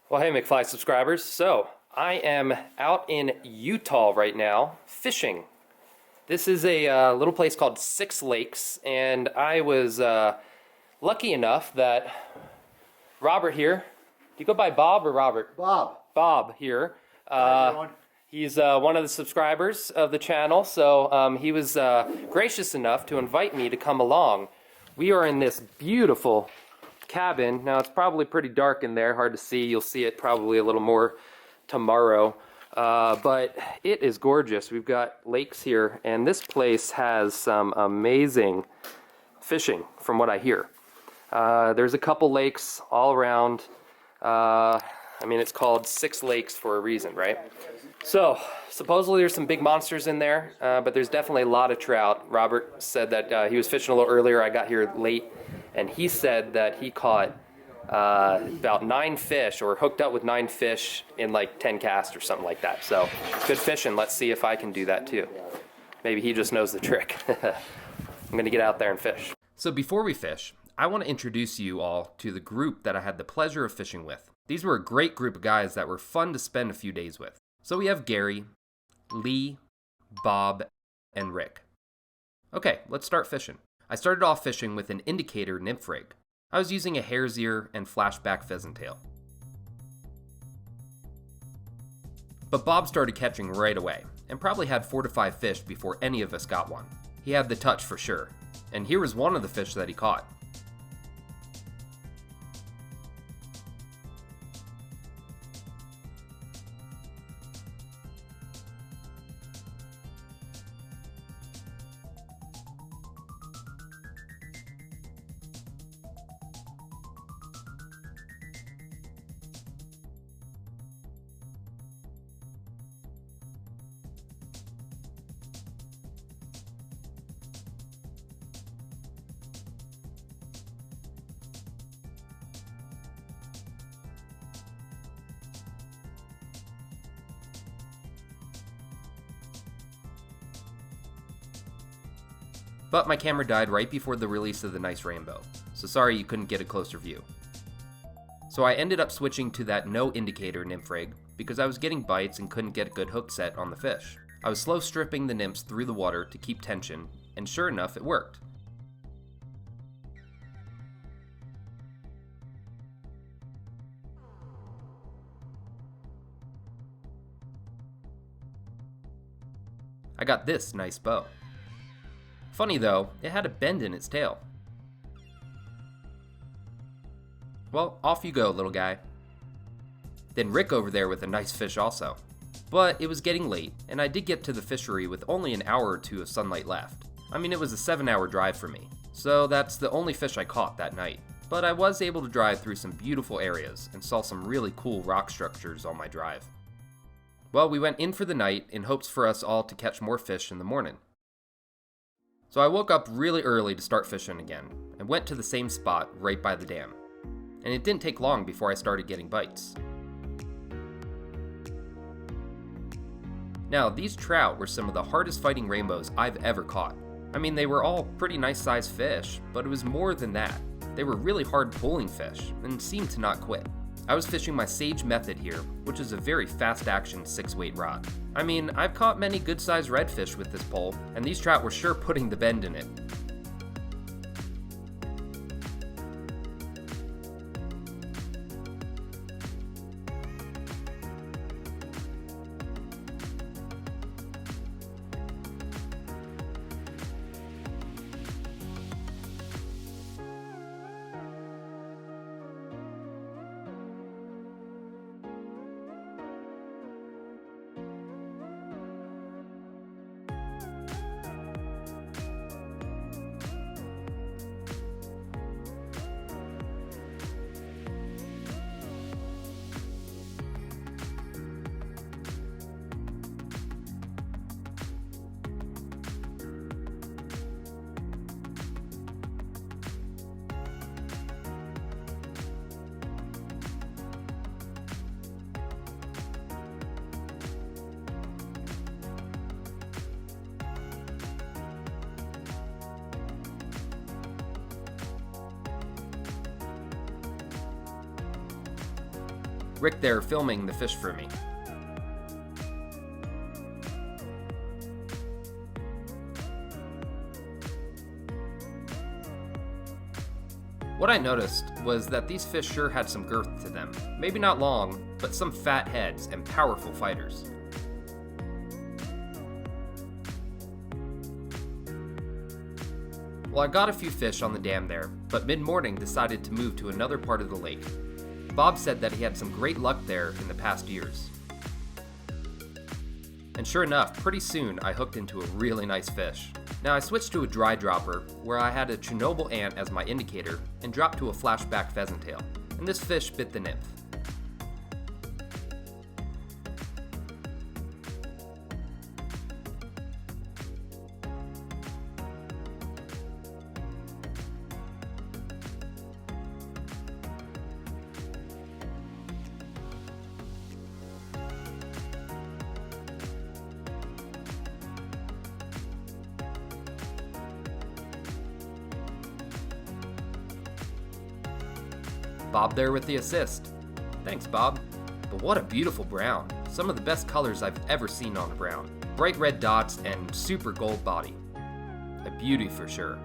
Well, hey, McFly subscribers. So, I am out in Utah right now fishing. This is a little place called Six Lakes, and I was lucky enough that Robert here, do you go by Bob or Robert? Bob. Bob here. Hi, everyone. He's one of the subscribers of the channel, so he was gracious enough to invite me to come along. We are in this beautiful cabin. Now, it's probably pretty dark in there, hard to see. You'll see it probably a little more tomorrow, but it is gorgeous. We've got lakes here, and this place has some amazing fishing from what I hear. There's a couple lakes all around. I mean, it's called Six Lakes for a reason, right? So, supposedly there's some big monsters in there, but there's definitely a lot of trout. Robert said that he was fishing a little earlier. I got here late, and he said that he caught about 9 fish, or hooked up with 9 fish in like 10 casts or something like that. So, good fishing. Let's see if I can do that too. Maybe he just knows the trick. I'm going to get out there and fish. So before we fish, I want to introduce you all to the group that I had the pleasure of fishing with. These were a great group of guys that were fun to spend a few days with. So we have Gary, Lee, Bob, and Rick. Okay, let's start fishing. I started off fishing with an indicator nymph rig. I was using a hare's ear and flashback pheasant tail. But Bob started catching right away, and probably had 4 to 5 fish before any of us got one. He had the touch for sure, and here was one of the fish that he caught. But my camera died right before the release of the nice rainbow, so sorry you couldn't get a closer view. So I ended up switching to that no indicator nymph rig because I was getting bites and couldn't get a good hook set on the fish. I was slow stripping the nymphs through the water to keep tension, and sure enough, it worked. I got this nice bow. Funny though, it had a bend in its tail. Well, off you go, little guy. Then Rick over there with a nice fish also. But it was getting late, and I did get to the fishery with only an hour or 2 of sunlight left. I mean, it was a 7-hour drive for me, so that's the only fish I caught that night. But I was able to drive through some beautiful areas and saw some really cool rock structures on my drive. Well, we went in for the night in hopes for us all to catch more fish in the morning. So I woke up really early to start fishing again, and went to the same spot right by the dam. And it didn't take long before I started getting bites. Now, these trout were some of the hardest fighting rainbows I've ever caught. I mean, they were all pretty nice sized fish, but it was more than that. They were really hard pulling fish, and seemed to not quit. I was fishing my Sage method here, which is a very fast action 6-weight rod. I mean, I've caught many good sized redfish with this pole, and these trout were sure putting the bend in it. Rick there filming the fish for me. What I noticed was that these fish sure had some girth to them. Maybe not long, but some fat heads and powerful fighters. Well, I got a few fish on the dam there, but mid-morning decided to move to another part of the lake. Bob said that he had some great luck there in the past years. And sure enough, pretty soon I hooked into a really nice fish. Now I switched to a dry dropper, where I had a Chernobyl ant as my indicator, and dropped to a flashback pheasant tail, and this fish bit the nymph. Bob there with the assist. Thanks, Bob. But what a beautiful brown. Some of the best colors I've ever seen on a brown. Bright red dots and super gold body. A beauty for sure.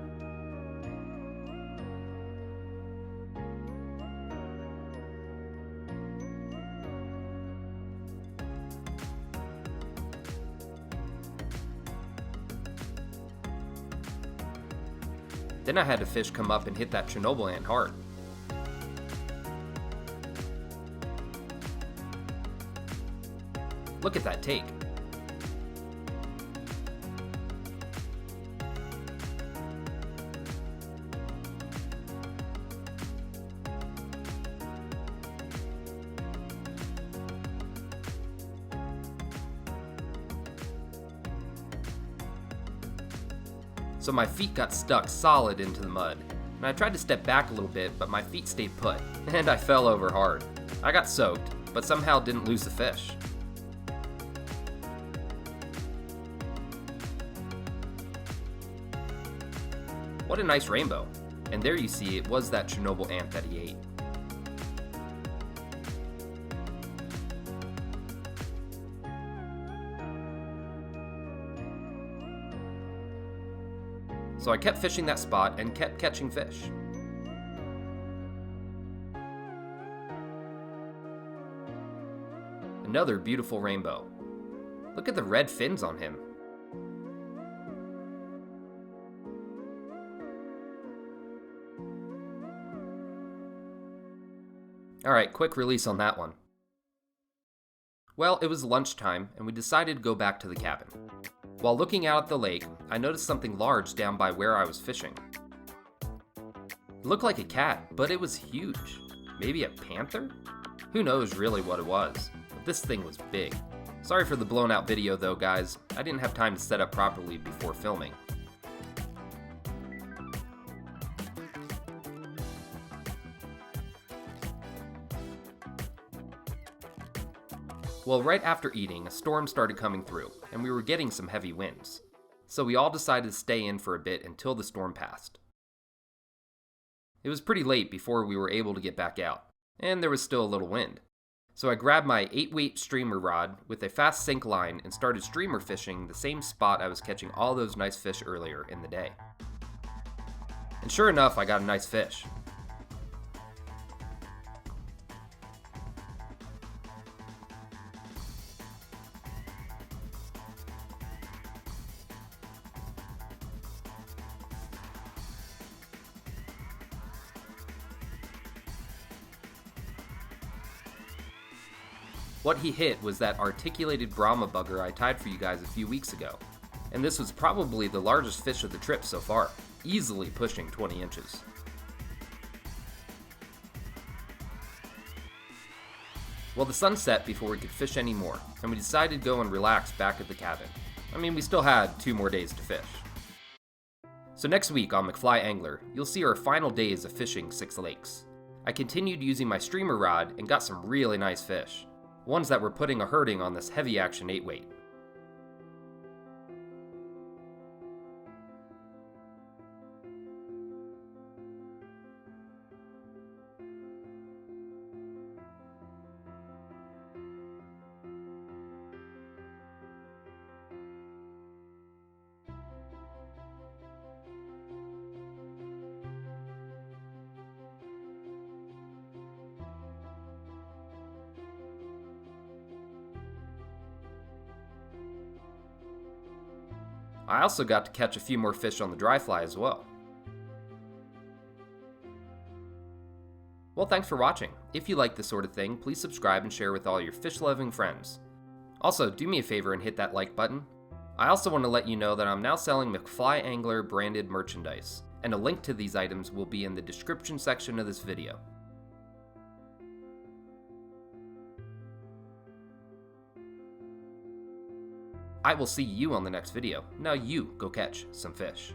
Then I had a fish come up and hit that Chernobyl ant hard. Look at that take. So my feet got stuck solid into the mud, and I tried to step back a little bit, but my feet stayed put, and I fell over hard. I got soaked, but somehow didn't lose the fish. What a nice rainbow. And there you see it was that Chernobyl ant that he ate. So I kept fishing that spot and kept catching fish. Another beautiful rainbow. Look at the red fins on him. Alright, quick release on that one. Well, it was lunchtime, and we decided to go back to the cabin. While looking out at the lake, I noticed something large down by where I was fishing. It looked like a cat, but it was huge. Maybe a panther? Who knows really what it was, but this thing was big. Sorry for the blown out video though, guys. I didn't have time to set up properly before filming. Well, right after eating, a storm started coming through, and we were getting some heavy winds. So we all decided to stay in for a bit until the storm passed. It was pretty late before we were able to get back out, and there was still a little wind. So I grabbed my 8-weight streamer rod with a fast sink line and started streamer fishing the same spot I was catching all those nice fish earlier in the day. And sure enough, I got a nice fish. What he hit was that articulated Brahma bugger I tied for you guys a few weeks ago, and this was probably the largest fish of the trip so far, easily pushing 20 inches. Well, the sun set before we could fish anymore, and we decided to go and relax back at the cabin. I mean, we still had 2 more days to fish. So next week on McFly Angler, you'll see our final days of fishing 6 lakes. I continued using my streamer rod and got some really nice fish. Ones that were putting a hurting on this heavy action 8-weight. I also got to catch a few more fish on the dry fly as well. Well, thanks for watching. If you like this sort of thing, please subscribe and share with all your fish-loving friends. Also, do me a favor and hit that like button. I also want to let you know that I'm now selling McFly Angler branded merchandise, and a link to these items will be in the description section of this video. I will see you on the next video. Now you go catch some fish.